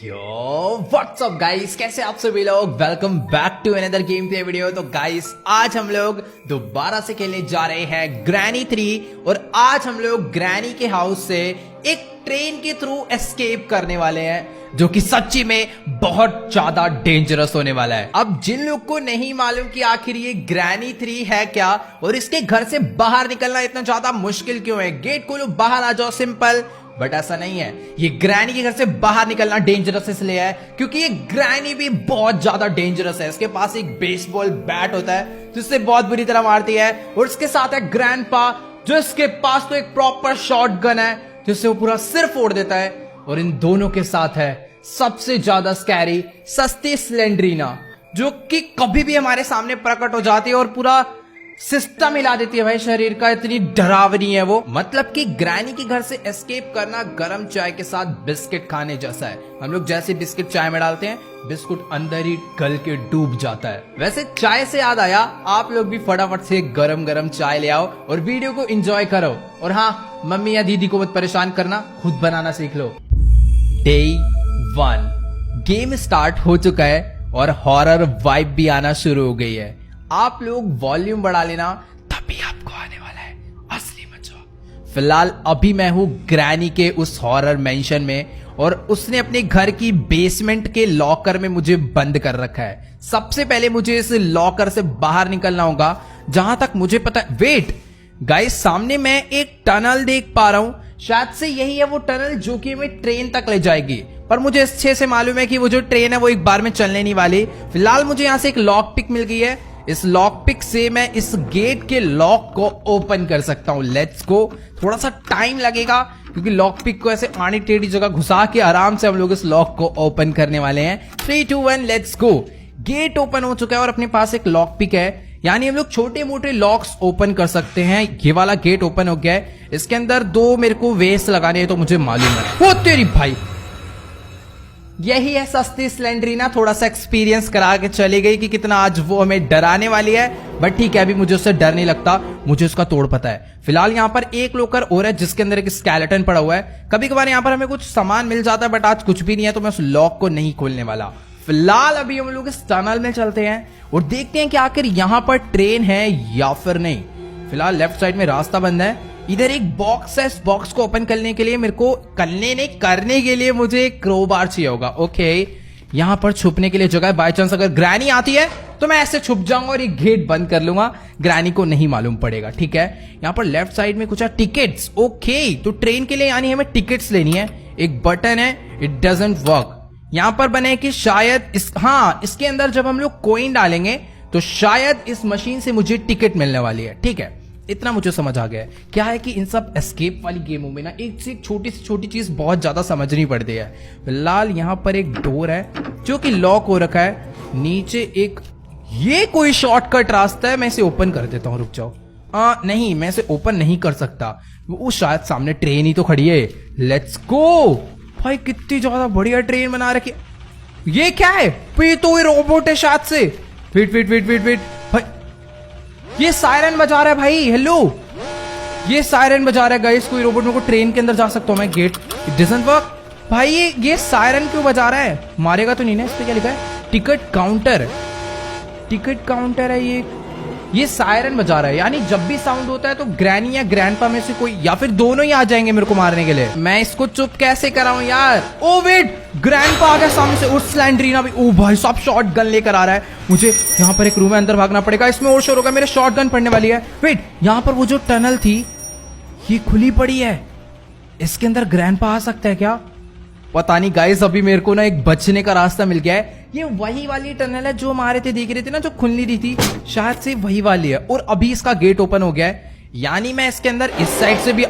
यो WhatsApp guys, कैसे आप सभी लोग। Welcome back to another game play video. तो गाइस आज हम लोग दोबारा से खेलने जा रहे हैं ग्रैनी 3 और आज हम लोग ग्रैनी के हाउस से एक ट्रेन के थ्रू एस्केप करने वाले हैं जो कि सच्ची में बहुत ज्यादा डेंजरस होने वाला है। अब जिन लोग को नहीं मालूम कि आखिर ये ग्रैनी 3 है क्या और इसके घर से बाहर निकलना इतना ज्यादा मुश्किल क्यों है, गेट खोलो बाहर आ जाओ सिंपल, बट ऐसा नहीं है। ये ग्रैनी के घर से बाहर निकलना डेंजरस इसलिए है क्योंकि ये ग्रैनी भी बहुत ज्यादा डेंजरस है। इसके पास एक बेसबॉल बैट होता है जिससे बहुत बुरी तरह मारती है और इसके साथ है ग्रैंडपा जो इसके पास तो एक प्रॉपर शॉटगन है जिससे वो पूरा सिर फोड़ देता है। और इन दोनों के साथ है सबसे ज्यादा स्कैरी सस्ती स्लेंड्रीना जो कि कभी भी हमारे सामने प्रकट हो जाती है और पूरा सिस्टम हिला देती है भाई शरीर का, इतनी डरावनी है वो। मतलब कि ग्रैनी के घर से एस्केप करना गरम चाय के साथ बिस्किट खाने जैसा है। हम लोग जैसे बिस्किट चाय में डालते हैं बिस्कुट अंदर ही गल के डूब जाता है। वैसे चाय से याद आया, आप लोग भी फटाफट से गरम गरम चाय ले आओ और वीडियो को एंजॉय करो। और हाँ, मम्मी या दीदी को मत परेशान करना, खुद बनाना सीख लो। डे 1 गेम स्टार्ट हो चुका है और हॉरर वाइब भी आना शुरू हो गई है। आप लोग वॉल्यूम बढ़ा लेना, तभी आपको आने वाला है असली मजा। फिलहाल अभी मैं हूं ग्रैनी के उस हॉरर मेंशन में और उसने अपने घर की बेसमेंट के लॉकर में मुझे बंद कर रखा है। सबसे पहले मुझे इस लॉकर से बाहर निकलना होगा जहां तक मुझे पता है। वेट गाइस, सामने मैं एक टनल देख पा रहा हूं, शायद से यही है वो टनल जो कि हमें ट्रेन तक ले जाएगी। पर मुझे अच्छे से मालूम है कि वो जो ट्रेन है वो एक बार में चलने नहीं वाली। फिलहाल मुझे यहां से एक लॉक पिक मिल गई है, इस लॉक पिक से मैं इस गेट के लॉक को ओपन कर सकता हूं। Let's go. थोड़ा सा टाइम लगेगा क्योंकि लॉक पिक को ऐसे आड़ी टेढ़ी जगह घुसा के आराम से हम लोग इस लॉक को ओपन करने वाले हैं। 3, 2, 1 लेट्स गो। गेट ओपन हो चुका है और अपने पास एक लॉक पिक है, यानी हम लोग छोटे मोटे लॉक्स ओपन कर सकते हैं। ये वाला गेट ओपन हो गया है, इसके अंदर 2 मेरे को वेस्ट लगाने हैं तो मुझे मालूम है। ओ तेरी भाई, यही है सस्ती स्लेंड्रीना, थोड़ा सा एक्सपीरियंस करा के चली गई कि कितना आज वो हमें डराने वाली है। बट ठीक है, अभी मुझे उससे डर नहीं लगता, मुझे उसका तोड़ पता है। फिलहाल यहाँ पर एक लॉकर और है जिसके अंदर एक स्केलेटन पड़ा हुआ है। कभी कभार यहाँ पर हमें कुछ सामान मिल जाता है बट आज कुछ भी नहीं है तो मैं उस लॉक को नहीं खोलने वाला। फिलहाल अभी हम लोग इस टनल में चलते हैं और देखते हैं कि आखिर यहाँ पर ट्रेन है या फिर नहीं। फिलहाल लेफ्ट साइड में रास्ता बंद है, इधर एक बॉक्स है। इस बॉक्स को ओपन करने के लिए मेरे को करने के लिए मुझे एक क्रोबार चाहिए होगा। ओके, यहां पर छुपने के लिए जगह है, बाय चांस अगर ग्रैनी आती है तो मैं ऐसे छुप जाऊंगा और ये गेट बंद कर लूंगा, ग्रैनी को नहीं मालूम पड़ेगा। ठीक है, यहां पर लेफ्ट साइड में कुछ है टिकट्स। ओके, तो ट्रेन के लिए यानी हमें टिकट्स लेनी है। एक बटन है, इट डजंट वर्क। यहां पर बने कि शायद इसके अंदर जब हम लोग कॉइन डालेंगे तो शायद इस मशीन से मुझे टिकट मिलने वाली है। ठीक है, इतना मुझे समझ आ गया है। क्या है कि इन सब एस्केप वाली गेमों में ना एक से एक छोटी से छोटी चीज बहुत ज्यादा समझनी पड़ती है। फिलहाल यहाँ पर एक डोर है जो कि लॉक हो रखा है, नीचे एक ये कोई शॉर्टकट रास्ता है, मैं इसे ओपन कर देता हूँ। रुक जाओ, नहीं मैं इसे ओपन नहीं कर सकता, वो शायद सामने ट्रेन ही तो खड़ी है। लेट्स गो भाई, कितनी ज्यादा बढ़िया ट्रेन बना रखी। ये क्या है? तो ये रोबोट है शायद से। Wait wait wait wait wait भाई, ये सायरन बजा रहा है भाई। हेलो, ये सायरन बजा रहा है गाइस। कोई रोबोट मेरे को ट्रेन के अंदर जा सकता हूं मैं। गेट इट डजंट वर्क भाई। ये सायरन क्यों बजा रहा है? मारेगा तो नहीं ना? इस पे क्या लिखा है? Ticket counter. टिकट काउंटर है ये सायरन बजा रहा है, यानी जब भी साउंड होता है तो ग्रैनी या ग्रैंडपा में से कोई या फिर दोनों ही आ जाएंगे मेरे को मारने के लिए। मैं इसको चुप कैसे कराऊं यार? ओ वेट, ग्रैंडपा आ गया सामने से और स्लेंड्रीना भी। ओ भाई साहब, शॉर्ट गन लेकर आ रहा है। मुझे यहाँ पर एक रूम है, अंदर भागना पड़ेगा। इसमें और शोर होगा, मेरे शॉर्ट गन पड़ने वाली है। वेट, यहाँ पर वो जो टनल थी ये खुली पड़ी है, इसके अंदर ग्रैंडपा आ सकता है क्या? पता नहीं गाइस, अभी मेरे को ना एक बचने का रास्ता मिल गया है। ये वही वाली टनल है जो हमारे थे देख रहे थे ना, जो खुल नहीं रही थी, शायद से वही वाली है। और अभी इसका गेट ओपन हो गया है, यानी मैं इसके अंदर इस साइड से भी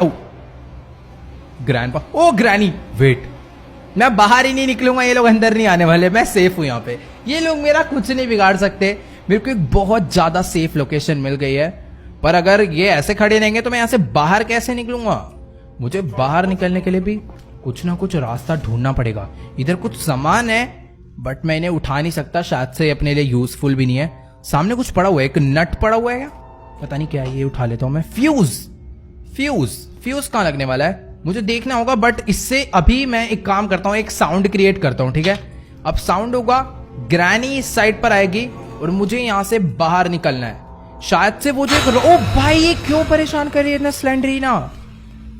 ग्रैंडपा। ओ ग्रैनी, वेट, मैं बाहर ही नहीं निकलूंगा, ये लोग अंदर नहीं आने वाले, मैं सेफ हूं यहाँ पे। ये लोग मेरा कुछ नहीं बिगाड़ सकते। मेरे को एक बहुत ज्यादा सेफ लोकेशन मिल गई है, पर अगर ये ऐसे खड़े रहेंगे तो मैं यहाँ से बाहर कैसे निकलूंगा? मुझे बाहर निकलने के लिए भी कुछ ना कुछ रास्ता ढूंढना पड़ेगा। इधर कुछ सामान है बट मैं इन्हें उठा नहीं सकता, शायद से अपने लिए यूजफुल भी नहीं है। सामने कुछ पड़ा हुआ है, एक नट पड़ा हुआ है क्या? पता नहीं क्या है, ये उठा लेता हूं मैं। फ्यूज कहां लगने वाला है? मुझे देखना होगा, बट इससे अभी मैं एक काम करता हूँ, एक साउंड क्रिएट करता हूँ, ठीक है। अब साउंड होगा, ग्रैनी इस साइड पर आएगी और मुझे यहाँ से बाहर निकलना है। शायद से वो जो ओ भाई ये क्यों परेशान कर रही है ना स्लेंडरीना,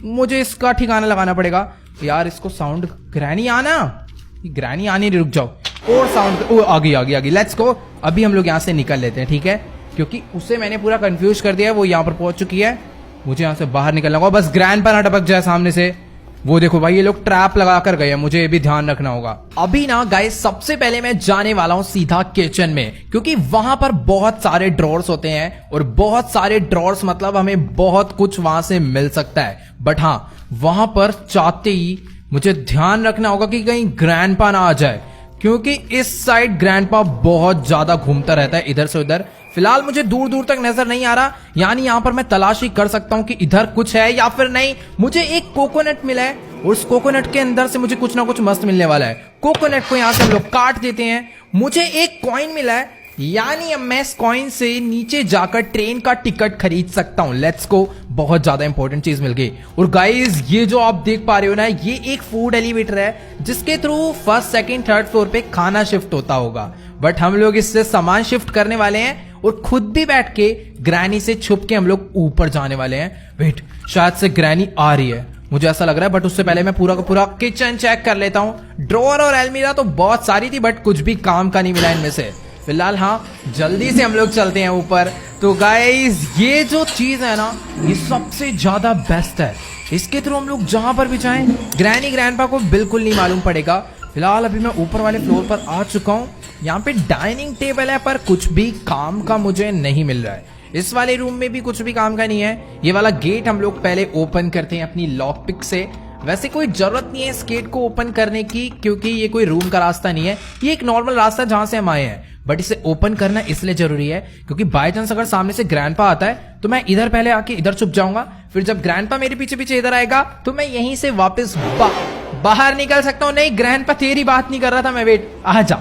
मुझे इसका ठिकाना लगाना पड़ेगा यार। इसको साउंड ग्रैनी आना, ग्रैनी आनी, रुक जाओ। और साउंड आ गई, लेट्स गो। अभी हम लोग यहाँ से निकल लेते हैं, ठीक है, क्योंकि उसे मैंने पूरा कंफ्यूज कर दिया है। वो यहाँ पर पहुंच चुकी है, मुझे यहाँ से बाहर निकलना होगा, बस ग्रैंड पर ना टपक जाए सामने से। वो देखो भाई ये लोग ट्रैप लगा कर गए हैं, मुझे ये भी ध्यान रखना होगा। अभी ना गाइस सबसे पहले मैं जाने वाला हूं सीधा किचन में, क्योंकि वहां पर बहुत सारे ड्रॉर्स होते हैं और बहुत सारे ड्रॉर्स मतलब हमें बहुत कुछ वहां से मिल सकता है। बट हाँ, वहां पर चाहते ही मुझे ध्यान रखना होगा कि कहीं ग्रैंडपा ना आ जाए, क्योंकि इस साइड ग्रैंडपा बहुत ज्यादा घूमता रहता है इधर से उधर। फिलहाल मुझे दूर दूर तक नजर नहीं आ रहा, यानी यहाँ पर मैं तलाशी कर सकता हूँ कि इधर कुछ है या फिर नहीं। मुझे एक कोकोनट मिला है और उस कोकोनट के अंदर से मुझे कुछ ना कुछ मस्त मिलने वाला है। कोकोनट को यहाँ से हम लोग काट देते हैं। मुझे एक कॉइन मिला है, यानी अब मैं इस कॉइन से नीचे जाकर ट्रेन का टिकट खरीद सकता हूँ। लेट्स गो, बहुत ज्यादा इंपॉर्टेंट चीज मिल गई। और गाइस ये जो आप देख पा रहे हो ना, ये एक फूड एलिवेटर है जिसके through first second third floor पे खाना शिफ्ट होता होगा। बट हम लोग इससे सामान शिफ्ट करने वाले हैं और खुद भी बैठ के ग्रैनी से छुप के हम लोग ऊपर जाने वाले हैं। वेट, शायद से ग्रैनी आ रही है, मुझे ऐसा लग रहा है। बट उससे पहले मैं पूरा का पूरा किचन चेक कर लेता हूँ। ड्रॉअर और अलमीरा तो बहुत सारी थी, बट कुछ भी काम का नहीं मिला इनमें से। फिलहाल हाँ, जल्दी से हम लोग चलते हैं ऊपर। तो गाइस ये जो चीज है ना, ये सबसे ज्यादा बेस्ट है। इसके थ्रू हम लोग जहां पर भी जाएं, ग्रैनी ग्रैंडपा को बिल्कुल नहीं मालूम पड़ेगा। फिलहाल अभी मैं ऊपर वाले फ्लोर पर आ चुका हूँ। यहाँ पे डाइनिंग टेबल है, पर कुछ भी काम का मुझे नहीं मिल रहा है। इस वाले रूम में भी कुछ भी काम का नहीं है। ये वाला गेट हम लोग पहले ओपन करते हैं अपनी लॉक पिक से। वैसे कोई जरूरत नहीं है इस गेट को ओपन करने की, क्योंकि ये कोई रूम का रास्ता नहीं है, ये एक नॉर्मल रास्ता जहां से हम आए हैं। बट इसे ओपन करना इसलिए जरूरी है क्योंकि बाय चांस अगर सामने से ग्रैंडपा आता है तो मैं इधर पहले आके इधर छुप जाऊंगा। फिर जब ग्रैंडपा मेरे पीछे पीछे इधर आएगा तो मैं यहीं से वापस बाहर निकल सकता हूँ। नहीं ग्रैंडपा तेरी बात नहीं कर रहा था मैं, वेट, आ जा,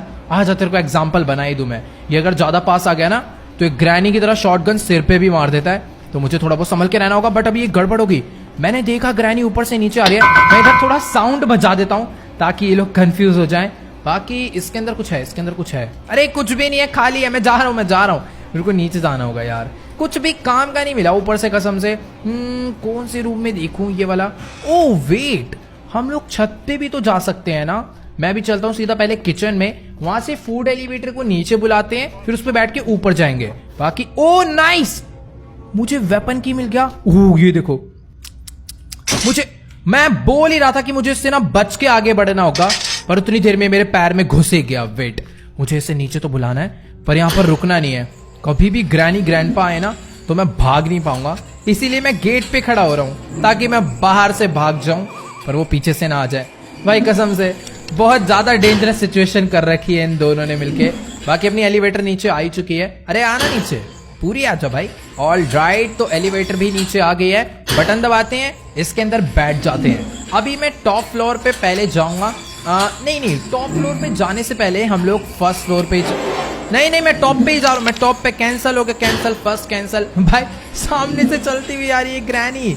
तेरे को एग्जाम्पल बनाई दूं मैं। ये अगर ज्यादा पास आ गया ना तो एक ग्रैनी की तरह शॉटगन सिर पे भी मार देता है, तो मुझे थोड़ा बहुत संभल के रहना होगा। बट अभी ये गड़बड़ होगी, मैंने देखा ग्रैनी ऊपर से नीचे आ रही है। मैं इधर थोड़ा साउंड बजा देता हूँ ताकि ये लोग कंफ्यूज हो जाएं। बाकी इसके अंदर कुछ है, इसके अंदर कुछ है। अरे कुछ भी नहीं है, खाली है। मैं जा रहा हूँ, मेरे को नीचे जाना होगा यार। कुछ भी काम का नहीं मिला ऊपर से कसम से। कौन से रूम में देखूं ये वाला? ओ वेट, हम लोग छत पे भी तो जा सकते हैं ना। मैं भी चलता हूँ सीधा पहले किचन में, वहां से फूड एलिवेटर को नीचे बुलाते हैं, फिर उस पर बैठ के ऊपर जाएंगे। बाकी ओ नाइस, मुझे वेपन की मिल गया। ओह ये देखो, मैं बोल ही रहा था कि मुझे इससे ना बच के आगे बढ़ना होगा, पर उतनी देर में मेरे पैर में घुस ही गया। वेट, मुझे इसे नीचे तो बुलाना है, पर यहां पर रुकना नहीं है। कभी भी ग्रैनी ग्रैंडपा आए ना तो मैं भाग नहीं पाऊंगा, इसीलिए मैं गेट पे खड़ा हो रहा हूं ताकि मैं बाहर से भाग जाऊं, पर वो पीछे से ना आ जाए। भाई कसम से बहुत ज्यादा डेंजरस सिचुएशन कर रखी है इन दोनों ने मिलके। बाकी अपनी एलिवेटर नीचे आ ही चुकी है। अरे आना नीचे, पूरी आ जाओ भाई। ऑल राइट, तो एलिवेटर भी नीचे आ गई है। बटन दबाते हैं, इसके अंदर बैठ जाते हैं। अभी मैं टॉप फ्लोर पे पहले जाऊंगा। नहीं, टॉप फ्लोर पे जाने से पहले हम लोग फर्स्ट फ्लोर पे नहीं, मैं टॉप पे ही जा रहा हूँ। मैं टॉप पे, कैंसिल हो गया, कैंसिल, फर्स्ट कैंसिल। भाई सामने से चलती हुई आ रही है ग्रैनी,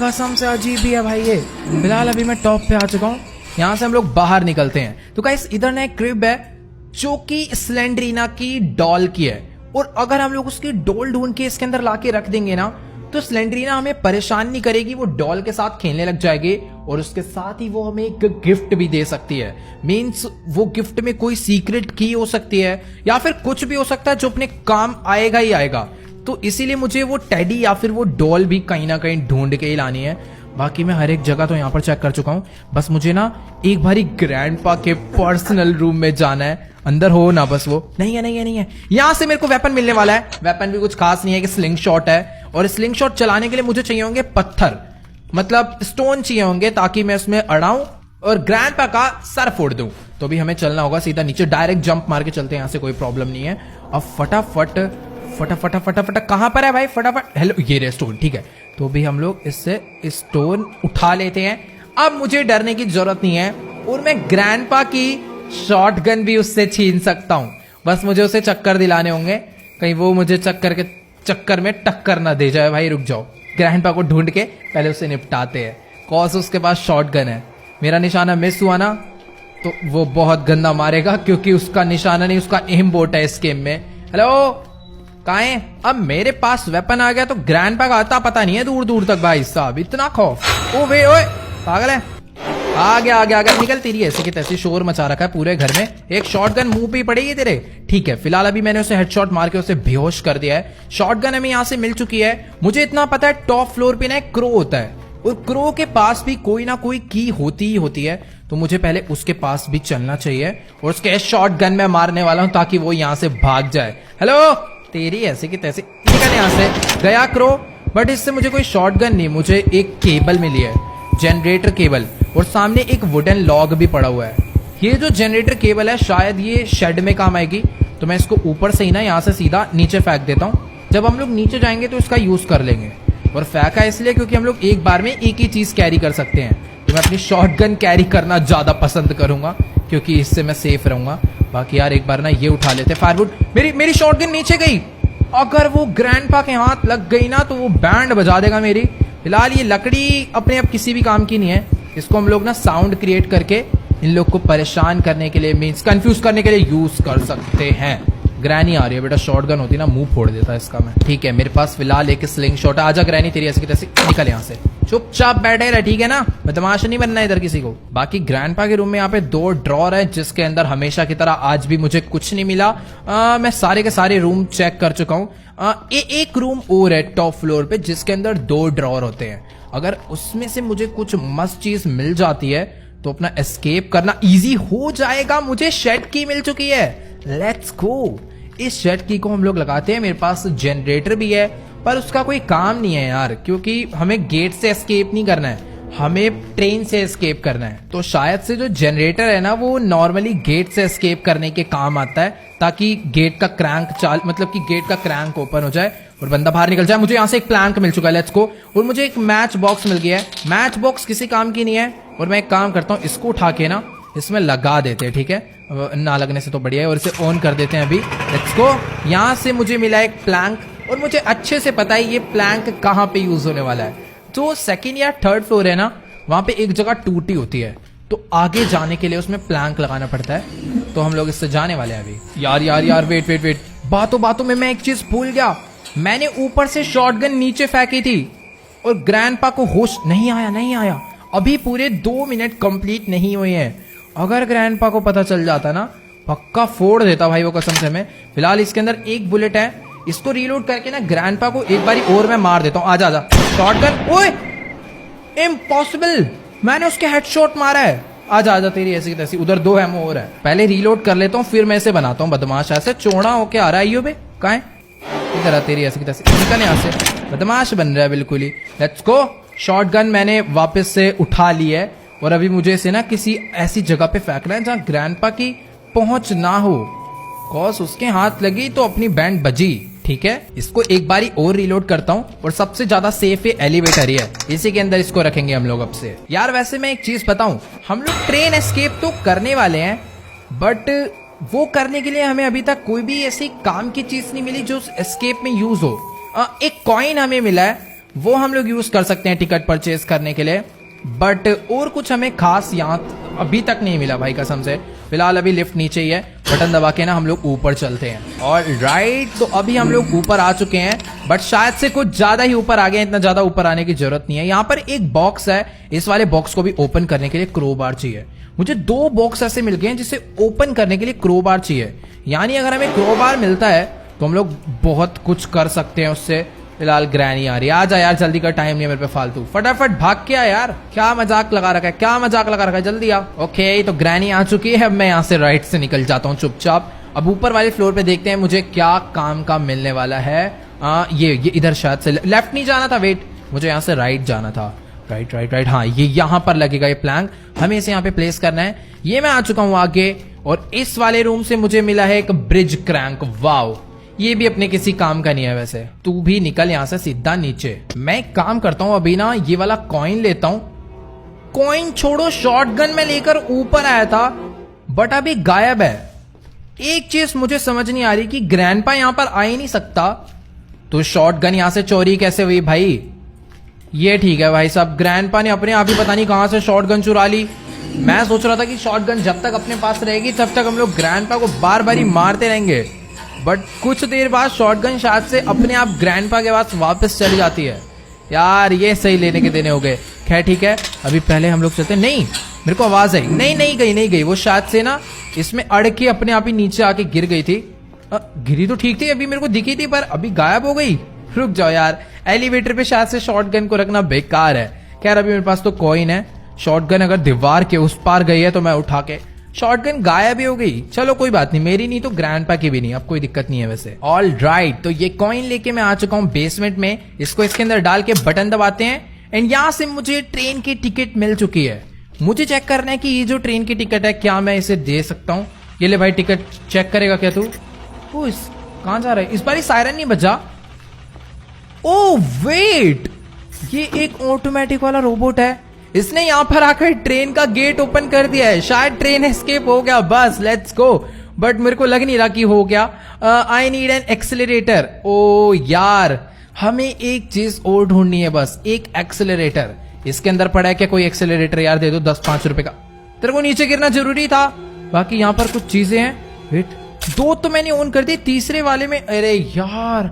कसम से अजीब ही है भाई ये। फिलहाल अभी मैं टॉप पे आ चुका हूँ, यहाँ से हम लोग बाहर निकलते हैं। तो गाइस इधर ना एक क्रिब है जो कि स्लेंडरीना की डॉल की है, और अगर हम लोग उसकी डॉल ढूंढ के इसके अंदर लाके रख देंगे ना तो स्लेंडरीना हमें परेशान नहीं करेगी, वो डॉल के साथ खेलने लग जाएगी और उसके साथ ही वो हमें एक गिफ्ट भी दे सकती है। मींस वो गिफ्ट में कोई सीक्रेट की हो सकती है या फिर कुछ भी हो सकता है जो अपने काम आएगा ही आएगा। तो इसीलिए मुझे वो टेडी या फिर वो डॉल भी कहीं ना कहीं ढूंढ के ही लानी है। बाकी मैं हर एक जगह तो यहाँ पर चेक कर चुका हूँ, बस मुझे ना एक बारी ग्रैंडपा के पर्सनल रूम में जाना है। अंदर हो ना बस वो। नहीं है। यहाँ से मेरे को वेपन मिलने वाला है। वेपन भी कुछ खास नहीं है कि स्लिंग शॉट है, और स्लिंग शॉट चलाने के लिए मुझे चाहिए होंगे पत्थर, मतलब स्टोन चाहिए होंगे ताकि मैं उसमें अड़ाऊं और ग्रैंडपा का सर फोड़ दूं। तो भी हमें चलना होगा सीधा नीचे, डायरेक्ट जंप मार के चलते हैं, यहाँ से कोई प्रॉब्लम नहीं है। अब फटाफट कहां पर है भाई? फटाफट, हेलो, ये रे स्टोन, ठीक है। तो भी हम लोग इससे स्टोन उठा लेते हैं। अब मुझे डरने की जरूरत नहीं है, और मैं ग्रैंडपा की शॉटगन भी उससे छीन सकता हूं। बस मुझे उसे चक्कर दिलाने होंगे, कहीं वो मुझे चक्कर में टक्कर ना दे जाए। भाई रुक जाओ, ग्रैंडपा को ढूंढ के पहले उसे निपटाते हैं। कॉज उसके पास शॉटगन है। मेरा निशाना मिस हुआ ना तो वो बहुत गंदा मारेगा, क्योंकि उसका निशाना नहीं, उसका एम बोट है इस गेम में। हेलो, कहाँ है? अब मेरे पास वेपन आ गया तो ग्रैंडपा का आता पता नहीं है दूर दूर तक। भाई साहब इतना खौफ। ओ वे ओए, पागल है। आ गया निकल। तेरी ऐसे की तैसी शोर मचा रखा है पूरे घर में। एक शॉटगन मुंह पे ही पड़ेगी तेरे। ठीक है, फिलहाल अभी मैंने उसे हेडशॉट मार के उसे बेहोश कर दिया है। शॉटगन हमें यहाँ से मिल चुकी है। मुझे इतना पता है टॉप फ्लोर पे ना एक क्रो होता है, और क्रो के पास भी कोई ना कोई की होती ही होती है, तो मुझे पहले उसके पास भी चलना चाहिए और उसके शॉटगन में मारने वाला हूं ताकि वो यहाँ से भाग जाए। हेलो, तेरी ऐसे की तैसे निकल यहाँ से। गया क्रो, बट इससे मुझे कोई शॉटगन नहीं, मुझे एक केबल मिली है, जनरेटर केबल, और सामने एक वुडन लॉग भी पड़ा हुआ है। ये जो जनरेटर केबल है शायद ये शेड में काम आएगी, तो मैं इसको ऊपर से ही ना यहाँ से सीधा नीचे फेंक देता हूँ। जब हम लोग नीचे जाएंगे तो इसका यूज कर लेंगे। और फेंका इसलिए क्योंकि हम लोग एक बार में एक ही चीज कैरी कर सकते हैं, तो मैं अपनी शॉटगन कैरी करना ज्यादा पसंद करूंगा क्योंकि इससे मैं सेफ रहूंगा। बाकी यार एक बार ना ये उठा लेते फायरवुड। मेरी शॉटगन नीचे गई। अगर वो ग्रैंडपा के हाथ लग गई ना तो वो बैंड बजा देगा मेरी। फिलहाल ये लकड़ी अपने आप किसी भी काम की नहीं है, इसको हम लोग ना साउंड क्रिएट करके इन लोग को परेशान करने के लिए, मीन्स कंफ्यूज करने के लिए यूज कर सकते हैं। ग्रैनी आ रही है बेटा, शॉटगन होती ना मुंह फोड़ देता इसका मैं। ठीक है, मेरे पास फिलहाल एक स्लिंग शॉट है। आजा ग्रैनी, तेरी ऐसी की तैसी निकल यहाँ से। चुपचाप बैठे रहे, ठीक है ना, बदमाश नहीं बनना इधर किसी को। बाकी ग्रैंडपा के रूम में यहाँ पे 2 ड्रॉर है, जिसके अंदर हमेशा की तरह आज भी मुझे कुछ नहीं मिला। मैं सारे के सारे रूम चेक कर चुका हूँ। एक रूम और है टॉप फ्लोर पे जिसके अंदर 2 ड्रॉर होते हैं। अगर उसमें से मुझे कुछ मस्त चीज मिल जाती है तो अपना एस्केप करना इजी हो जाएगा। मुझे शेड की मिल चुकी है, लेट्स गो। इस शेड की को हम लोग लगाते हैं। मेरे पास जनरेटर भी है पर उसका कोई काम नहीं है यार, क्योंकि हमें गेट से एस्केप नहीं करना है, हमें ट्रेन से एस्केप करना है। तो शायद से जो जनरेटर है ना वो नॉर्मली गेट से एस्केप करने के काम आता है, ताकि गेट का क्रैंक मतलब कि गेट का क्रैंक ओपन हो जाए और बंदा बाहर निकल जाए। मुझे यहाँ से एक प्लैंक मिल चुका है, लेट्स गो। और मुझे एक मैच बॉक्स मिल गया है। मैच बॉक्स किसी काम की नहीं है, और मैं एक काम करता हूँ, इसको उठा के ना इसमें लगा देते हैं, ठीक है, ना लगने से तो बढ़िया है। और इसे ऑन कर देते हैं अभी, लेट्स गो। यहाँ से मुझे मिला एक प्लैंक, और मुझे अच्छे से पता है ये प्लैंक कहाँ पे यूज होने वाला है। जो 2nd या 3rd फ्लोर है ना, वहां पे एक जगह टूटी होती है, तो आगे जाने के लिए उसमें प्लैंक लगाना पड़ता है। तो हम लोग इससे जाने वाले हैं अभी। यार वेट, बातों में मैं एक चीज भूल गया। मैंने ऊपर से शॉटगन नीचे फेंकी थी और ग्रैंडपा को होश नहीं आया। अभी पूरे 2 मिनट कंप्लीट नहीं हुए हैं। अगर ग्रैंडपा को पता चल जाता ना, पक्का फोड़ देता भाई वो, कसम से। मैं फिलहाल इसके अंदर एक बुलेट है, इसको रीलोड करके ना ग्रैंडपा को एक बारी और मैं मार देता हूँ। आजा शॉटगन। ओए इम्पॉसिबल, मैंने उसके हेडशॉट मारा है। आजा तेरी ऐसी तैसी। उधर 2 एमओ और है, पहले रीलोड कर लेता हूँ फिर मैं इसे बनाता हूँ बदमाश। ऐसे चौड़ा होके आ रहा है बे, कहाँ है? इधर तेरी ऐसी तैसी, निकल यहाँ से, बदमाश बन रहा है बिल्कुल ही। Let's go. शॉटगन मैंने वापस से उठा ली है, और अभी मुझे इसे ना किसी ऐसी जगह पे फेंकना है जहाँ ग्रैंडपा की पहुंच ना हो, कॉज उसके हाथ लगी तो अपनी बैंड बजी। ठीक है, इसको एक बारी और रीलोड करता हूँ, और सबसे ज्यादा सेफ ये एलिवेटर ही है, इसी के अंदर इसको रखेंगे हम लोग अब से। यार वैसे मैं एक चीज बताऊं, हम लोग ट्रेन एस्केप तो करने वाले हैं, बट वो करने के लिए हमें अभी तक कोई भी ऐसी काम की चीज नहीं मिली जो एस्केप में यूज हो। एक कॉइन हमें मिला है, वो हम लोग यूज कर सकते हैं टिकट परचेज करने के लिए, बट और कुछ हमें खास यहाँ अभी तक नहीं मिला भाई, कसम से। फिलहाल अभी लिफ्ट नीचे ही है, बटन दबा के ना हम लोग ऊपर चलते हैं। और राइट, तो अभी हम लोग ऊपर आ चुके हैं, बट शायद से कुछ ज्यादा ही ऊपर आ गए। इतना ज्यादा ऊपर आने की जरूरत नहीं है। यहाँ पर एक बॉक्स है, इस वाले बॉक्स को भी ओपन करने के लिए क्रोबार चाहिए। मुझे 2 बॉक्स ऐसे मिल गए हैं जिसे ओपन करने के लिए क्रोबार चाहिए, यानी अगर हमें क्रोबार मिलता है तो हम लोग बहुत कुछ कर सकते हैं उससे। फिलहाल ग्रैनी आ रही है, आजा यार, जल्दी का टाइम नहीं है मेरे पे फालतू, फटाफट भाग के आ यार। क्या मजाक लगा रखा है, जल्दी आ। ओके, तो ग्रैनी आ चुकी है, अब मैं यहाँ से राइट से निकल जाता हूँ चुपचाप। अब ऊपर वाले फ्लोर पे देखते हैं मुझे क्या काम का मिलने वाला है। ये इधर शायद से लेफ्ट नहीं जाना था, वेट, मुझे यहाँ से राइट जाना था। राइट, हाँ, ये यहाँ पर लगेगा ये प्लैंक, हमें इसे यहाँ पे प्लेस करना है। ये मैं आ चुका हूँ आगे, और इस वाले रूम से मुझे मिला है एक ब्रिज क्रैंक। वाओ, ये भी अपने किसी काम का नहीं है वैसे। तू भी निकल यहाँ से सीधा नीचे। मैं एक काम करता हूँ, अभी ना ये वाला कॉइन लेता हूँ। कॉइन छोड़ो, शॉटगन में लेकर ऊपर आया था, बट अभी गायब है। एक चीज मुझे समझ नहीं आ रही कि ग्रैंडपा यहाँ पर आ ही नहीं सकता, तो शॉटगन यहाँ से चोरी कैसे हुई भाई? ये ठीक है भाई साहब, ग्रैंडपा ने अपने आप ही पता नहीं कहां से शॉटगन चुरा ली। मैं सोच रहा था कि शॉटगन जब तक अपने पास रहेगी तब तक हम लोग ग्रैंडपा को बार बार ही मारते रहेंगे, बट कुछ देर बाद शॉटगन शायद से अपने आप ग्रैंडपा के पास वापस चली जाती है। यार ये सही लेने के देने हो गए। खैर ठीक है, अभी पहले हम लोग चलते। नहीं, मेरे को आवाज आई। नहीं गई। वो शायद से ना इसमें अड़ के अपने आप ही नीचे आके गिर गई थी। गिरी तो ठीक थी, अभी मेरे को दिखी थी, पर अभी गायब हो गई। रुक जाओ यार, एलिवेटर पे शायद से शॉटगन को रखना बेकार है। खैर अभी मेरे पास तो कॉइन है, शॉटगन अगर दीवार के उस पार गई है तो मैं उठा के, शॉटगन गायब ही हो गई। चलो कोई बात नहीं, मेरी नहीं तो ग्रैंडपा की भी नहीं, अब कोई दिक्कत नहीं है वैसे। ऑल राइट, तो ये कॉइन लेके मैं आ चुका हूँ बेसमेंट में। इसको इसके अंदर डाल के बटन दबाते हैं एंड यहाँ से मुझे ट्रेन की टिकट मिल चुकी है। मुझे चेक करना है कि ये जो ट्रेन की टिकट है क्या मैं इसे दे सकता हूँ। ये ले भाई टिकट, चेक करेगा क्या तू? कहाँ जा रहा है? इस बार सायरन नहीं बजा। ओ वेट, ये एक ऑटोमेटिक वाला रोबोट है। इसने यहाँ पर आकर ट्रेन का गेट ओपन कर दिया है। शायद ट्रेन एस्केप हो गया, बस लेट्स गो। बट मेरे को लग नहीं रहा कि हो गया। I need an accelerator. ओ यार, हमें एक चीज और ढूंढनी है, बस एक एक्सेलरेटर। इसके अंदर पड़ा है क्या कोई एक्सेलरेटर? यार दे दो 10-5 रुपए का। तेरे को नीचे गिरना जरूरी था। बाकी यहाँ पर कुछ चीजें हैं। वेट, 2 तो मैंने ऑन कर दी, तीसरे वाले में अरे यार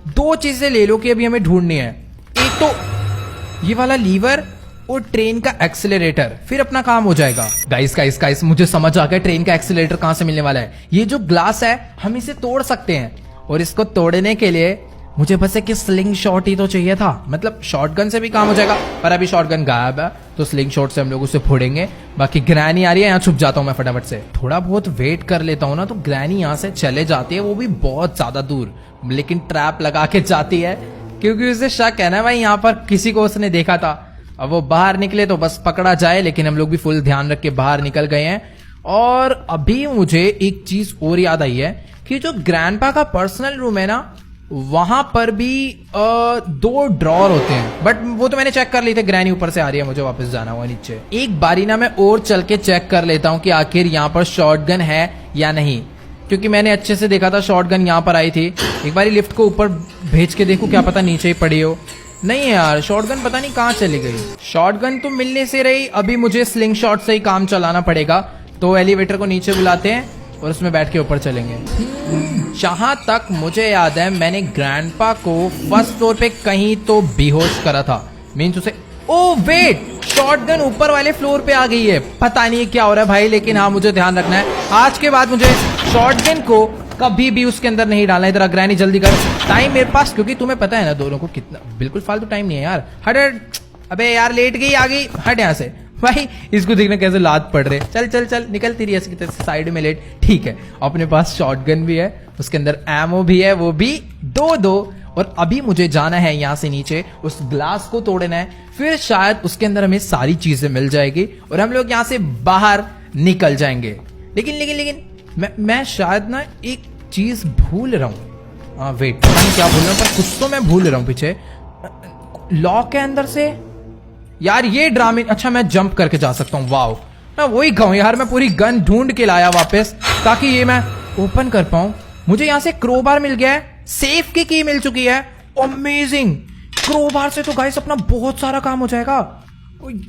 2 चीजें ले लो कि अभी हमें ढूंढनी है। एक तो ये वाला लीवर और ट्रेन का एक्सेलरेटर, फिर अपना काम हो जाएगा। गाइस मुझे समझ आ गया ट्रेन का एक्सेलरेटर कहां से मिलने वाला है। ये जो ग्लास है हम इसे तोड़ सकते हैं, और इसको तोड़ने के लिए मुझे बस एक स्लिंग शॉट ही तो चाहिए था। मतलब शॉटगन से भी काम हो जाएगा, पर अभी शॉटगन गायब है तो स्लिंग शॉट से हम लोग उसे फोड़ेंगे। बाकी ग्रैनी आ रही है, यहाँ छुप जाता हूँ मैं फटाफट से। थोड़ा बहुत वेट कर लेता हूँ ना तो ग्रैनी यहाँ से चले जाती है, वो भी बहुत ज्यादा दूर, लेकिन ट्रैप लगा के जाती है क्योंकि उसे शक है ना भाई यहाँ पर किसी को उसने देखा था। अब वो बाहर निकले तो बस पकड़ा जाए, लेकिन हम लोग भी फुल ध्यान रख के बाहर निकल गए हैं। और अभी मुझे एक चीज और याद आई है कि जो ग्रैंडपा का पर्सनल रूम है ना, वहां पर भी 2 ड्रॉर होते हैं, बट वो तो मैंने चेक कर लिए थे। ग्रैनी ऊपर से आ रही है, मुझे वापस जाना हुआ नीचे। एक बारी ना मैं और चल के चेक कर लेता हूँ कि आखिर यहाँ पर शॉटगन है या नहीं, क्योंकि मैंने अच्छे से देखा था शॉटगन यहाँ पर आई थी। एक बारी लिफ्ट को ऊपर भेज के देखूं, क्या पता नीचे ही पड़ी हो। नहीं यार, शॉटगन पता नहीं कहाँ चली गई। शॉटगन तो मिलने से रही, अभी मुझे स्लिंग शॉट से ही काम चलाना पड़ेगा। तो एलिवेटर को नीचे बुलाते हैं और उसमें बैठ के ऊपर चलेंगे। जहां तक मुझे याद है मैंने ग्रैंडपा को फर्स्ट फ्लोर पे कहीं तो बेहोश करा था, मीन्स उसे। ओ वेट, शॉटगन ऊपर वाले फ्लोर पे आ गई है। पता नहीं क्या हो रहा है भाई, लेकिन हाँ मुझे ध्यान रखना है, आज के बाद मुझे शॉटगन को कभी भी उसके अंदर नहीं डालना। इधर ग्रैनी जल्दी कर, टाइम मेरे पास, क्योंकि तुम्हें पता है ना दोनों को कितना बिल्कुल फालतू टाइम नहीं है यार। हट, अबे यार लेट गई, आ गई, हट यहाँ से। भाई इसको देखना कैसे लात पड़ रहे। चल चल चल, निकलती रही ऐसे की तरह साइड में लेट। ठीक है, अपने पास शॉटगन भी है, उसके अंदर एमो भी है, वो भी 2-2। और अभी मुझे जाना है यहाँ से नीचे, उस ग्लास को तोड़ना है, फिर शायद उसके अंदर हमें सारी चीजें मिल जाएगी और हम लोग यहाँ से बाहर निकल जाएंगे। लेकिन मैं शायद ना एक चीज भूल रहा हूँ। वेट, पता नहीं क्या भूल रहा हूँ, पर कुछ तो मैं भूल रहा हूँ पीछे। लॉक के अंदर से यार ये ड्रामे। अच्छा, मैं जंप करके जा सकता हूँ। वाओ, मैं वही कहूँ यार, मैं पूरी गन ढूंढ के लाया वापस ताकि ये मैं ओपन कर पाऊं। मुझे यहाँ से क्रोबार मिल गया है, सेफ की की मिल चुकी है। अमेजिंग, क्रोबार से तो गाइस अपना बहुत सारा काम हो जाएगा।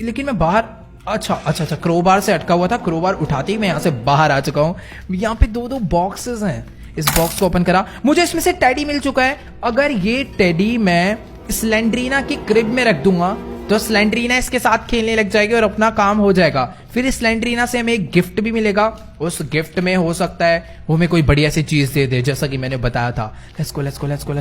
लेकिन मैं बाहर, अच्छा, क्रोबार से अटका हुआ था, क्रोबार उठाते ही मैं यहाँ से बाहर आ चुका हूँ। यहाँ पे 2-2 बॉक्सेस हैं, इस बॉक्स को ओपन करा, मुझे इसमें से टेडी मिल चुका है। अगर ये टेडी मैं स्लेंड्रीना की क्रिब में रख दूंगा तो स्लेंड्रीना इसके साथ खेलने लग जाएगी और अपना काम हो जाएगा। फिर स्लेंड्रीना से हमें एक गिफ्ट भी मिलेगा, उस गिफ्ट में हो सकता है वो हमें कोई बढ़िया सी चीज दे दे, जैसा कि मैंने बताया था। लेट्स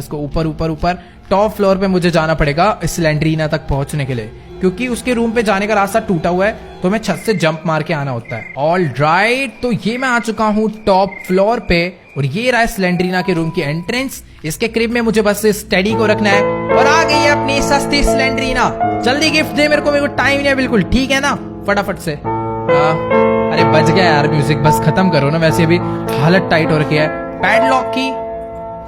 गो ऊपर टॉप फ्लोर पे मुझे जाना पड़ेगा स्लेंड्रीना तक पहुंचने के लिए, क्योंकि उसके रूम पे जाने का रास्ता टूटा हुआ है, तो मैं छत से जंप मार के आना होता है। ऑल राइट, तो ये मैं आ चुका हूँ टॉप फ्लोर पे और ये रहा स्लेंड्रीना के रूम की एंट्रेंस। इसके क्रिब में मुझे बस स्टडी को रखना है और आ गई है अपनी सस्ती स्लेंड्रीना। जल्दी गिफ्ट दे मेरे को टाइम नहीं है बिल्कुल, ठीक है ना? फटाफट से। अरे बज गया यार म्यूजिक, बस खत्म करो ना, वैसे अभी हालत टाइट हो रखी है।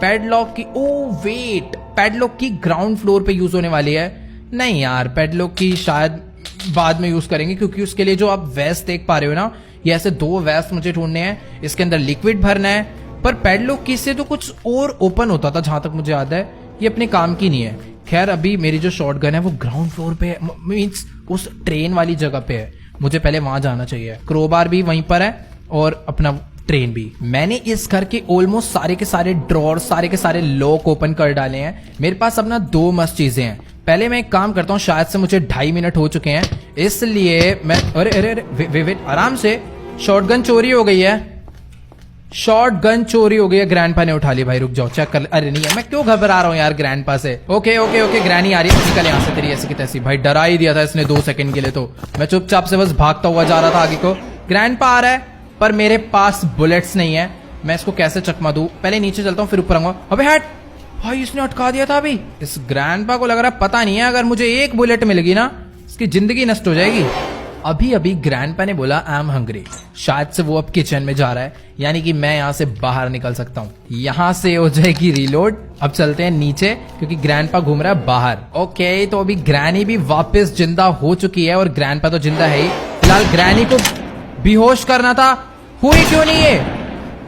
पैडलॉक की ओ वेट, पैडलॉक की ग्राउंड फ्लोर पे यूज होने वाली है। नहीं यार, पैडलॉक की शायद बाद में यूज करेंगे, क्योंकि उसके लिए जो आप वेस्ट देख पा रहे हो ना, ये ऐसे 2 वेस्ट मुझे ढूंढने हैं, इसके अंदर लिक्विड भरना है। पर पैडलॉक की से तो कुछ और ओपन होता था जहां तक मुझे याद है, ये अपने काम की नहीं है। खैर अभी मेरी जो शॉटगन है वो ग्राउंड फ्लोर पे है, मींस उस ट्रेन वाली जगह पे है। मुझे पहले वहां जाना चाहिए। क्रोबार भी वहीं पर है और अपना ट्रेन भी। मैंने इस घर के ऑलमोस्ट सारे के सारे ड्रॉर, सारे के सारे लॉक ओपन कर डाले हैं। मेरे पास अपना 2 मस्त चीजें हैं। पहले मैं एक काम करता हूँ, शायद से मुझे 2.5 मिनट हो चुके हैं, इसलिए मैं अरे अरे अरे वेट आराम से। शॉटगन चोरी हो गई है, शॉटगन चोरी हो गई है। ग्रैंडपा ने उठा ली। भाई रुक जाओ, चेक कर। अरे नहीं है, मैं क्यों घबरा रहा हूँ यार ग्रैंडपा से। ओके ओके ओके, ग्रैनी आ रही है, निकल यहाँ से तेरी ऐसी की तैसी। भाई डरा ही दिया था इसने 2 सेकंड के लिए, तो मैं चुपचाप से बस भागता हुआ जा रहा था आगे को। ग्रैंडपा आ रहा है पर मेरे पास बुलेट्स नहीं है। मैं इसको कैसे चकमा दूं? पहले नीचे चलता हूँ फिर ऊपर आऊंगा। अबे हट भाई, इसने अटका दिया था। अभी इस ग्रैंडपा को लग रहा है पता नहीं है, अगर मुझे एक बुलेट मिलेगी ना इसकी जिंदगी नष्ट हो जाएगी। अभी अभी ग्रैंडपा ने बोला आई एम हंग्री। शायद से वो अब किचन में जा रहा है, यानी कि मैं यहाँ से बाहर निकल सकता हूँ। यहाँ से हो जाएगी रीलोड। अब चलते हैं नीचे क्योंकि ग्रैंडपा घूम रहा है बाहर। ओके, तो अभी ग्रैनी भी वापस जिंदा हो चुकी है और ग्रैंडपा तो जिंदा है ही। फिलहाल ग्रैनी को बेहोश करना था, हुई क्यों नहीं है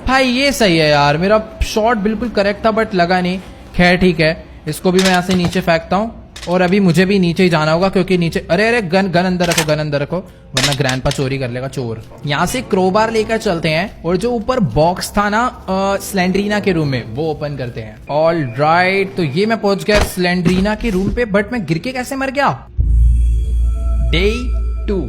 भाई? ये सही है यार, मेरा शॉट बिल्कुल करेक्ट था बट लगा नहीं। खैर ठीक है, इसको भी मैं यहाँ से नीचे फेंकता हूँ और अभी मुझे भी नीचे ही जाना होगा क्योंकि नीचे अरे अरे गन अंदर रखो, गन अंदर रखो वरना ग्रैंडपा चोरी कर लेगा, चोर। यहाँ से क्रोबार लेकर चलते हैं और जो ऊपर बॉक्स था ना स्लेंड्रीना के रूम में, वो ओपन करते हैं। ऑल राइट, तो ये मैं पहुंच गया स्लेंड्रीना के रूम पे, बट मैं गिर के कैसे मर गया? Day 2।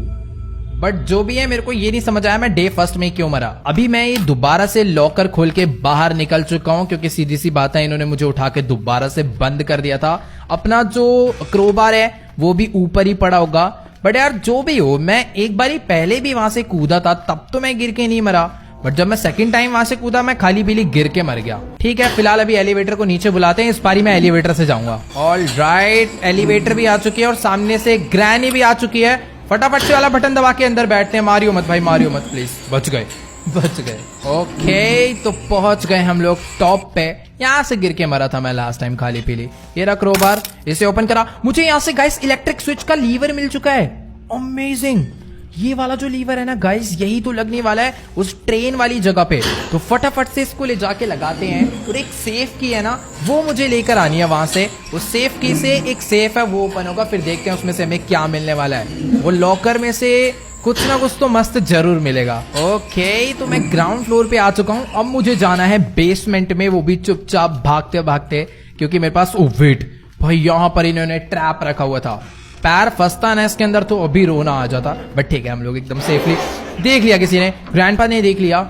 बट जो भी है मेरे को ये नहीं समझ आया मैं डे 1 में क्यों मरा। अभी मैं ये दोबारा से लॉकर खोल के बाहर निकल चुका हूं क्योंकि सीधी सी बात है, इन्होंने मुझे उठा के दोबारा से बंद कर दिया था। अपना जो क्रोबार है वो भी ऊपर ही पड़ा होगा। बट यार जो भी हो, मैं एक बारी पहले भी वहां से कूदा था, तब तो मैं गिर के नहीं मरा। बट जब मैं सेकंड टाइम वहां से कूदा, मैं खाली पीली गिर के मर गया। ठीक है, फिलहाल अभी एलिवेटर को नीचे बुलाते हैं। इस बारी मैं एलिवेटर से जाऊंगा। ऑल राइट, एलिवेटर भी आ चुकी है और सामने से ग्रैनी भी आ चुकी है। फटाफट से वाला बटन दबा के अंदर बैठते हैं। मारियो मत भाई, मारियो मत प्लीज। बच गए, बच गए। ओके, तो पहुंच गए हम लोग टॉप पे। यहाँ से गिर के मरा था मैं लास्ट टाइम खाली पीली। ये रहा क्रोबार, इसे ओपन करा। मुझे यहाँ से गाइस इलेक्ट्रिक स्विच का लीवर मिल चुका है। अमेजिंग। ये वाला जो लीवर है ना गाइस, यही तो लगने वाला है उस ट्रेन वाली जगह पे। तो फटाफट से इसको ले जाके लगाते हैं और एक सेफ की है ना, वो मुझे लेकर आनी है वहां से। उस सेफ की से एक सेफ है वो ओपन होगा, फिर देखते हैं उसमें से हमें क्या मिलने वाला है। वो लॉकर में से कुछ ना कुछ तो मस्त जरूर मिलेगा। ओके, तो मैं ग्राउंड फ्लोर पे आ चुका हूँ। अब मुझे जाना है बेसमेंट में, वो भी चुपचाप भागते भागते, क्योंकि मेरे पास ओ वेट भाई, यहाँ पर इन्होंने ट्रैप रखा हुआ था। पैर फंसता ना इसके अंदर तो अभी रोना आ जाता। बट ठीक है, हम लोग एकदम सेफली देख लिया, किसी ने, ग्रैंडपा ने देख लिया।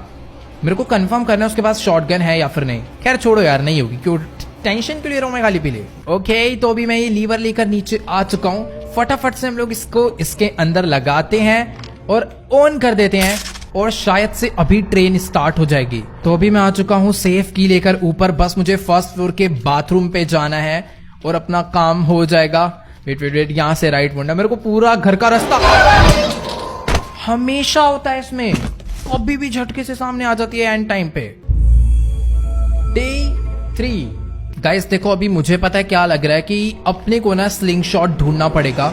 मेरे को कंफर्म करना है उसके पास शॉटगन है या फिर नहीं। खैर छोड़ो यार, नहीं होगी, क्यों टेंशन क्यों ले रहा हूं मैं खाली पीले। ओके, तो अभी मैं ये लीवर लेकर नीचे आ चुका हूँ। फटाफट से हम लोग इसको इसके अंदर लगाते हैं और ऑन कर देते हैं और शायद से अभी ट्रेन स्टार्ट हो जाएगी। तो अभी मैं आ चुका हूँ सेफ की लेकर ऊपर। बस मुझे फर्स्ट फ्लोर के बाथरूम पे जाना है और अपना काम हो जाएगा। वेट वेट वेट, यहाँ से राइट मुंडा, मेरे को पूरा घर का रास्ता हमेशा होता है इसमें, अभी भी झटके से सामने आ जाती है एंड टाइम पे। डे 3 गाइस, देखो अभी मुझे पता है क्या लग रहा है कि अपने को ना स्लिंग शॉट ढूंढना पड़ेगा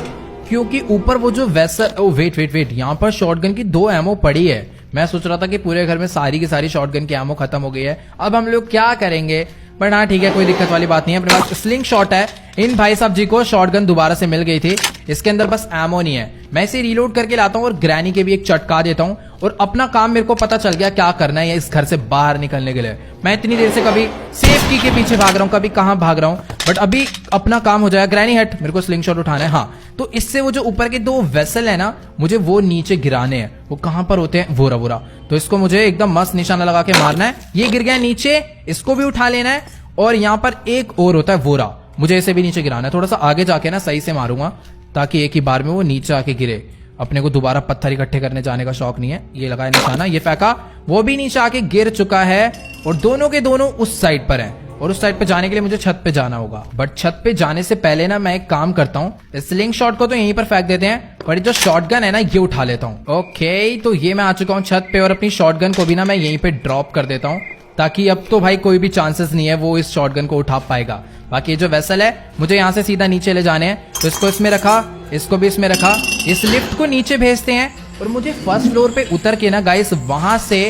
क्योंकि ऊपर वो जो vessel, oh wait wait wait, यहाँ पर शॉटगन की 2 एमओ पड़ी है। मैं सोच रहा था कि पूरे घर में सारी की सारी शॉटगन की एमओ खत्म हो गई है। अब हम लोग क्या करेंगे? बट हाँ ठीक है, कोई दिक्कत वाली बात नहीं है। अपने पास स्लिंग शॉट है। इन भाई साहब जी को शॉटगन दोबारा से मिल गई थी, इसके अंदर बस एमो नहीं है। मैं इसे रीलोड करके लाता हूँ और ग्रैनी के भी एक चटका देता हूँ और अपना काम मेरे को पता चल गया क्या करना है इस घर से बाहर निकलने के लिए। मैं इतनी देर से कभी सेफ की के पीछे भाग रहा हूँ, कभी कहाँ भाग रहा हूँ, बट अभी अपना काम हो जाएगा। ग्रैनी हट, मेरे को स्लिंग शॉट उठाना है। हाँ, तो इससे वो जो ऊपर के 2 वेसल है ना, मुझे वो नीचे गिराने हैं। वो कहाँ पर होते हैं? वोरा वोरा। तो इसको मुझे एकदम मस्त निशाना लगा के मारना है। ये गिर गया नीचे, इसको भी उठा लेना है। और यहाँ पर एक और होता है वोरा, मुझे इसे भी नीचे गिराना है। थोड़ा सा आगे जाके ना सही से मारूंगा ताकि एक ही बार में वो नीचे आके गिरे। अपने को दोबारा पत्थर इकट्ठे करने जाने का शौक नहीं है। ये लगाया निशाना, ये फेंका, वो भी नीचे आके गिर चुका है और दोनों के दोनों उस साइड पर हैं। और उस साइड पे जाने के लिए मुझे छत पे जाना होगा। बट छत पे जाने से पहले ना मैं एक काम करता हूँ, स्लिंग शॉट को तो यहीं पर फेंक देते हैं, पर जो शॉटगन है ना ये उठा लेता हूँ। ओके, तो ये मैं आ चुका हूँ छत पे और अपनी शॉटगन को भी ना मैं यहीं पे ड्रॉप कर देता हूँ ताकि अब तो भाई कोई भी चांसेस नहीं है वो इस शॉटगन को उठा पाएगा। बाकी जो वेसल है मुझे यहाँ से सीधा नीचे ले जाने हैं, तो इसको इसमें रखा, इसको भी इसमें रखा। इस लिफ्ट को नीचे भेजते हैं और मुझे फर्स्ट फ्लोर पे उतर के ना गाइस वहां से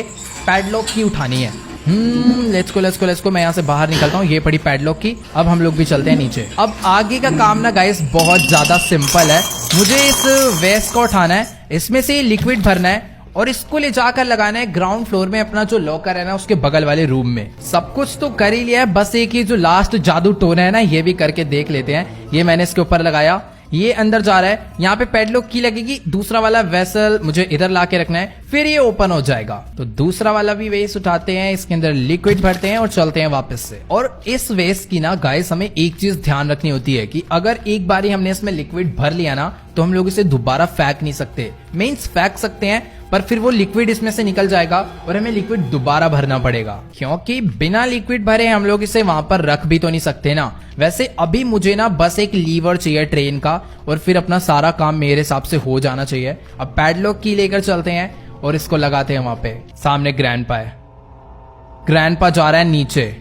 पैडलॉक की उठानी है। लेट्स को मैं यहाँ से बाहर निकलता हूँ। ये पड़ी पैडलॉक की। अब हम लोग भी चलते हैं नीचे। अब आगे का काम ना गाइस बहुत ज्यादा सिंपल है। मुझे इस वेस्ट को उठाना है, इसमें से लिक्विड भरना है और इसको ले जाकर लगाना है ग्राउंड फ्लोर में अपना जो लॉकर है ना उसके बगल वाले रूम में। सब कुछ तो कर ही लिया है, बस एक ही जो लास्ट जादू टोन है ना ये भी करके देख लेते हैं। ये मैंने इसके ऊपर लगाया, ये अंदर जा रहा है। यहाँ पे पैडलॉक की लगेगी। दूसरा वाला वेसल मुझे इधर ला के रखना है, फिर ये ओपन हो जाएगा। तो दूसरा वाला भी वेस्ट उठाते हैं, इसके अंदर लिक्विड भरते हैं और चलते हैं वापस से। और इस वेस्ट की ना गाइस हमें एक चीज ध्यान रखनी होती है कि अगर एक बार हमने इसमें लिक्विड भर लिया ना तो हम लोग इसे दोबारा फेंक नहीं सकते। मीन्स फेंक सकते हैं पर फिर वो लिक्विड इसमें से निकल जाएगा और हमें लिक्विड दोबारा भरना पड़ेगा, क्योंकि बिना लिक्विड भरे हम लोग इसे वहां पर रख भी तो नहीं सकते ना। वैसे अभी मुझे ना बस एक लीवर चाहिए ट्रेन का और फिर अपना सारा काम मेरे हिसाब से हो जाना चाहिए। अब पैडलॉक की लेकर चलते हैं और इसको लगाते हैं वहां पे। सामने ग्रैंडपा है, ग्रैंडपा जा रहा है नीचे।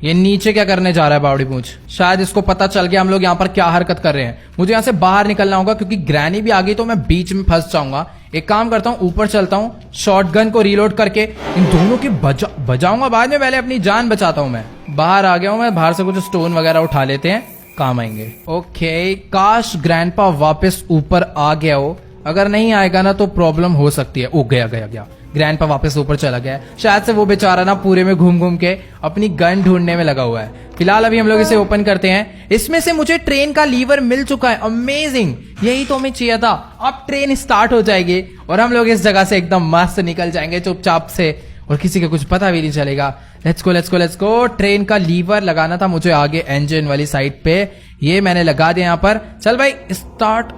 ये नीचे क्या करने जा रहा है बावड़ी पूंछ? शायद इसको पता चल गया हम लोग यहाँ पर क्या हरकत कर रहे हैं। मुझे यहाँ से बाहर निकलना होगा क्योंकि ग्रैनी भी आ गई तो मैं बीच में फंस जाऊंगा। एक काम करता हूँ, ऊपर चलता हूँ, शॉटगन को रीलोड करके इन दोनों की बजाऊंगा बाद में। पहले अपनी जान बचाता हूँ। मैं बाहर आ गया हूँ, मैं बाहर से कुछ स्टोन वगैरह उठा लेते हैं, काम आएंगे। ओके, काश ग्रैंडपा वापस ऊपर आ गया हो। अगर नहीं आएगा ना तो प्रॉब्लम हो सकती है। ओ गया ग्रैंडपा वापस ऊपर चला गया। शायद से वो बेचारा ना पूरे में घूम घूम के अपनी गन ढूंढने में लगा हुआ है। फिलहाल अभी हम लोग इसे ओपन करते हैं। इसमें से मुझे ट्रेन का लीवर मिल चुका है। अमेजिंग, यही तो हमें चाहिए था। अब ट्रेन स्टार्ट हो जाएगी और हम लोग इस जगह से एकदम मस्त निकल जाएंगे चुपचाप से और किसी का कुछ पता भी नहीं चलेगा। Let's go. ट्रेन का लीवर लगाना था मुझे आगे इंजन वाली साइड पे। ये मैंने लगा दिया यहाँ पर। चल भाई start.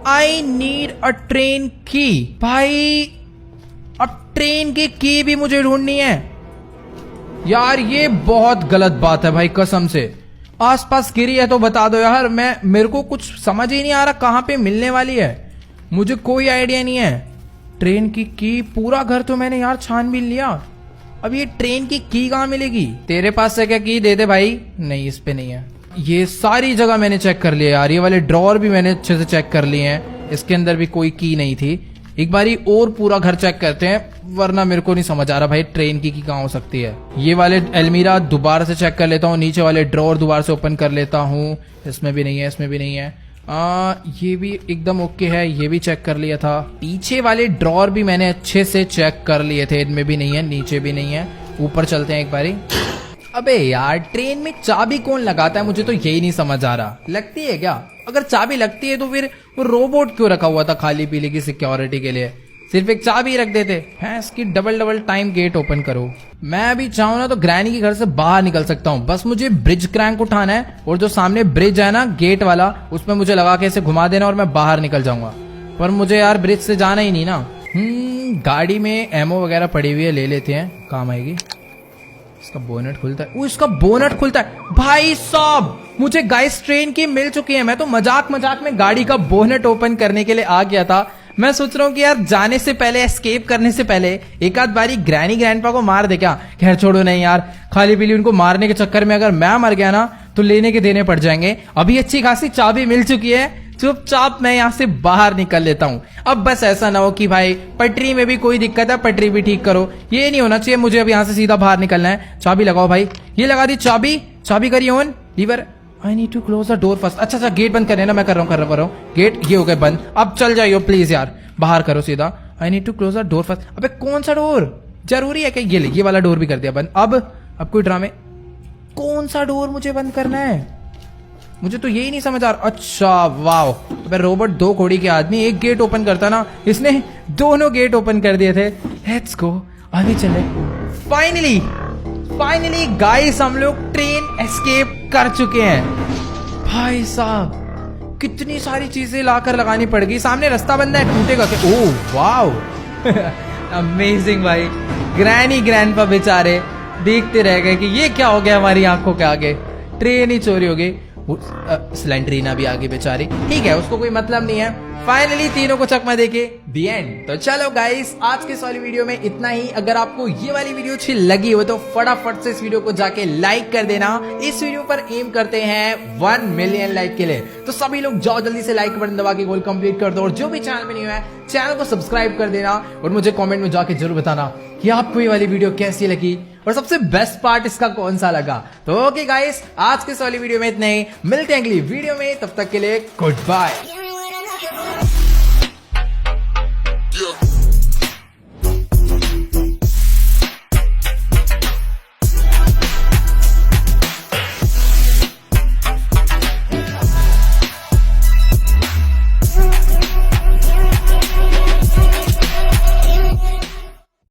I need a train की। भाई अब ट्रेन की भी मुझे ढूंढनी है यार। ये बहुत गलत बात है भाई, कसम से। आसपास गिरी है तो बता दो यार। मेरे को कुछ समझ ही नहीं आ रहा कहां पे मिलने वाली है। मुझे कोई आइडिया नहीं है। ट्रेन की पूरा घर तो मैंने यार छान भी लिया। अब ये ट्रेन की कहां मिलेगी? तेरे पास से क्या की दे दे भाई। नहीं, इस पे नहीं है। ये सारी जगह मैंने चेक कर लिया यार। ये वाले ड्रॉर भी मैंने अच्छे से चेक कर लिए हैं, इसके अंदर भी कोई की नहीं थी। एक बारी और पूरा घर चेक करते हैं, वरना मेरे को नहीं समझ आ रहा भाई ट्रेन की कहाँ हो सकती है। ये वाले अलमीरा दोबारा से चेक कर लेता हूँ, नीचे वाले ड्रॉर दोबारा से ओपन कर लेता हूँ। इसमें भी नहीं है, इसमें भी नहीं है। ये भी एकदम ओके है, ये भी चेक कर लिया था। पीछे वाले ड्रॉर भी मैंने अच्छे से चेक कर लिए थे, इनमें भी नहीं है, नीचे भी नहीं है। ऊपर चलते हैं एक बारी। अबे यार, ट्रेन में चाबी कौन लगाता है? मुझे तो यही नहीं समझ आ रहा। लगती है क्या? अगर चाबी लगती है तो फिर वो रोबोट क्यों रखा हुआ था खाली पीली की सिक्योरिटी के लिए? सिर्फ एक चाबी रख देते। हैं इसकी डबल टाइम गेट ओपन करो। मैं अभी चाहूँ ना तो ग्रैनी के घर से बाहर निकल सकता हूँ। बस मुझे ब्रिज क्रैंक उठाना है और जो सामने ब्रिज है ना गेट वाला, उसमें मुझे लगा के इसे घुमा देना और मैं बाहर निकल जाऊंगा। पर मुझे यार ब्रिज से जाना ही नहीं ना। गाड़ी में एमओ वगैरह पड़ी हुई है, ले लेते हैं, काम आएगी। इसका बोनट खुलता है। इसका बोनट खुलता है। भाई साहब, मुझे गाइस ट्रेन की मिल चुकी है। मैं तो मजाक में गाड़ी का बोनट ओपन करने के लिए आ गया था। मैं सोच रहा हूँ कि यार जाने से पहले, एस्केप करने से पहले एक आध बारी ग्रैनी ग्रैंडपा को मार दे क्या। खैर छोड़ो, नहीं यार, खाली पीली उनको मारने के चक्कर में अगर मैं मर गया ना तो लेने के देने पड़ जाएंगे। अभी अच्छी खासी चाबी मिल चुकी है, चुपचाप मैं यहाँ से बाहर निकल लेता हूँ। अब बस ऐसा ना हो कि भाई पटरी में भी कोई दिक्कत है, पटरी भी ठीक करो। ये नहीं होना चाहिए। मुझे अब यहाँ से सीधा बाहर निकलना है। चाबी लगाओ भाई। ये लगा दी चाबी करिए on. Lever. I need to close the door first. अच्छा, गेट बंद करने ना, मैं कर रहा हूँ गेट। ये हो गए बंद। अब चल जाइयो प्लीज यार, बाहर करो सीधा। I need to close the door first. अबे कौन सा डोर? जरूरी है कि ये वाला डोर भी कर दिया बंद। अब कोई ड्रामे। कौन सा डोर मुझे बंद करना है? मुझे तो यही नहीं समझ आ रहा। अच्छा वाओ, अबे रोबोट दो कोड़ी के आदमी, एक गेट ओपन करता ना, इसने दोनों गेट ओपन कर दिए थे। लेट्स गो, आगे चले। फाइनली गाइस, हम लोग ट्रेन एस्केप कर चुके हैं। भाई साहब, कितनी सारी चीजें लाकर लगानी पड़ गई। सामने रास्ता बंद है, टूटेगा क्या? ओह वाओ, अमेजिंग भाई। ग्रैनी ग्रैंडपा बेचारे देखते रह गए कि ये क्या हो गया हमारी आंखों के आगे। ट्रेन ही चोरी हो गई। स्लेंड्रीना भी आगे बेचारी, ठीक है, उसको कोई मतलब नहीं है। फाइनली तीनों को चकमा देके दी एंड। तो चलो गाइस, आज के इस वाली वीडियो में इतना ही। अगर आपको ये वाली वीडियो अच्छी लगी हो तो फटाफट से इस वीडियो को जाके लाइक कर देना। इस वीडियो पर एम करते हैं 1 मिलियन लाइक के लिए। तो सभी लोग जाओ जल्दी से लाइक बटन दबा के गोल कंप्लीट कर दो। और जो भी चैनल में नहीं है, चैनल को सब्सक्राइब कर देना और मुझे कमेंट में जाके जरूर बताना कि आपको ये वाली वीडियो कैसी लगी। और सबसे बेस्ट पार्ट इसका कौन सा लगा। तो ओके गाइस, आज के इस वाली वीडियो में इतने ही, मिलते हैं अगली वीडियो में, तब तक के लिए गुड बाय।